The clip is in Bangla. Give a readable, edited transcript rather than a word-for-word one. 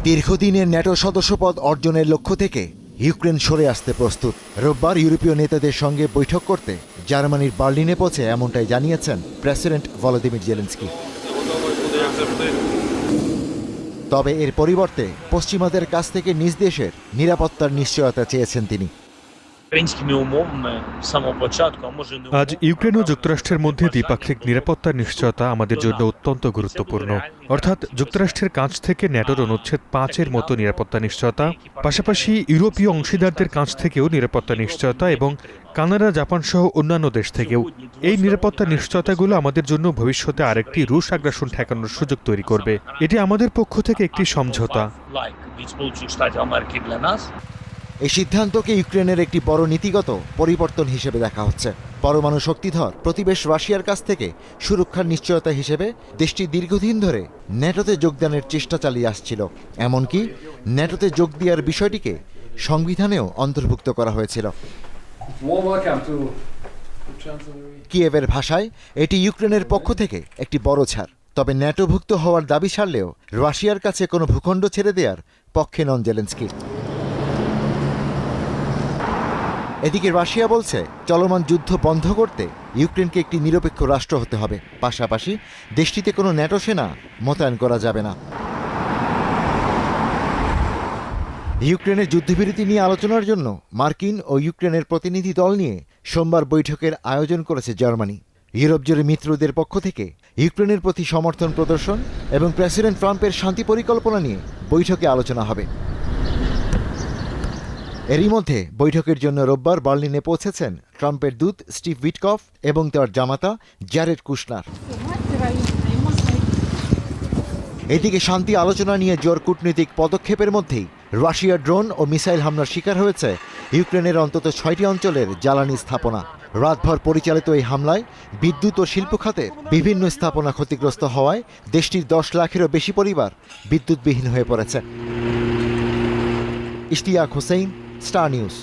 দীর্ঘদিনের ন্যাটো সদস্যপদ অর্জনের লক্ষ্য থেকে ইউক্রেন সরে আসতে প্রস্তুত। রোববার ইউরোপীয় নেতাদের সঙ্গে বৈঠক করতে জার্মানির বার্লিনে পৌঁছে এমনটাই জানিয়েছেন প্রেসিডেন্ট ভলোদিমির জেলেনস্কি। তবে এর পরিবর্তে পশ্চিমাদের কাছ থেকে নিজ দেশের নিরাপত্তার নিশ্চয়তা চেয়েছেন তিনি। আজ ইউক্রেন ও যুক্তরাষ্ট্রের মধ্যে দ্বিপাক্ষিক নিরাপত্তার নিশ্চয়তা আমাদের জন্য অত্যন্ত গুরুত্বপূর্ণ। অর্থাৎ যুক্তরাষ্ট্রের কাছ থেকে ন্যাটোর অনুচ্ছেদ ৫-এর মতো নিরাপত্তা নিশ্চয়তা, পাশাপাশি ইউরোপীয় অংশীদারদের কাছ থেকেও নিরাপত্তা নিশ্চয়তা এবং কানাডা, জাপান সহ অন্যান্য দেশ থেকেও। এই নিরাপত্তা নিশ্চয়তাগুলো আমাদের জন্য ভবিষ্যতে আরেকটি রুশ আগ্রাসন ঠেকানোর সুযোগ তৈরি করবে। এটি আমাদের পক্ষ থেকে একটি সমঝোতা। এই সিদ্ধান্তকে ইউক্রেনের একটি বড় নীতিগত পরিবর্তন হিসেবে দেখা হচ্ছে। পরমাণু শক্তিধর প্রতিবেশ রাশিয়ার কাছ থেকে সুরক্ষার নিশ্চয়তা হিসেবে দেশটি দীর্ঘদিন ধরে ন্যাটোতে যোগদানের চেষ্টা চালিয়ে আসছিল। এমনকি ন্যাটোতে যোগ দেওয়ার বিষয়টিকে সংবিধানেও অন্তর্ভুক্ত করা হয়েছিল। কিয়েভের ভাষায় এটি ইউক্রেনের পক্ষ থেকে একটি বড় ছাড়। তবে ন্যাটোভুক্ত হওয়ার দাবি ছাড়লেও রাশিয়ার কাছে কোনো ভূখণ্ড ছেড়ে দেওয়ার পক্ষে নন জেলেনস্কি। এদিকে রাশিয়া বলছে চলমান যুদ্ধ বন্ধ করতে ইউক্রেনকে একটি নিরপেক্ষ রাষ্ট্র হতে হবে, পাশাপাশি দেশটিতে কোনো ন্যাটো সেনা মোতায়েন করা যাবে না। ইউক্রেনের যুদ্ধবিরতি নিয়ে আলোচনার জন্য মার্কিন ও ইউক্রেনের প্রতিনিধি দল নিয়ে সোমবার বৈঠকের আয়োজন করেছে জার্মানি। ইউরোপ জুড়ে মিত্রদের পক্ষ থেকে ইউক্রেনের প্রতি সমর্থন প্রদর্শন এবং প্রেসিডেন্ট ট্রাম্পের শান্তি পরিকল্পনা নিয়ে বৈঠকে আলোচনা হবে। এরই মধ্যে বৈঠকের জন্য রোববার বার্লিনে পৌঁছেছেন ট্রাম্পের দূত স্টিভ উইটকফ এবং তার জামাতা জ্যারেড কুশনার। এদিকে শান্তি আলোচনা নিয়ে জোর কূটনৈতিক পদক্ষেপের মধ্যেই রাশিয়ার ড্রোন ও মিসাইল হামলার শিকার হয়েছে ইউক্রেনের অন্তত ৬টি অঞ্চলের জ্বালানি স্থাপনা। রাতভর পরিচালিত এই হামলায় বিদ্যুৎ ও শিল্প খাতের বিভিন্ন স্থাপনা ক্ষতিগ্রস্ত হওয়ায় দেশটির ১০ লাখেরও বেশি পরিবার বিদ্যুৎবিহীন হয়ে পড়েছে। Ishtiaq Hossain, star news.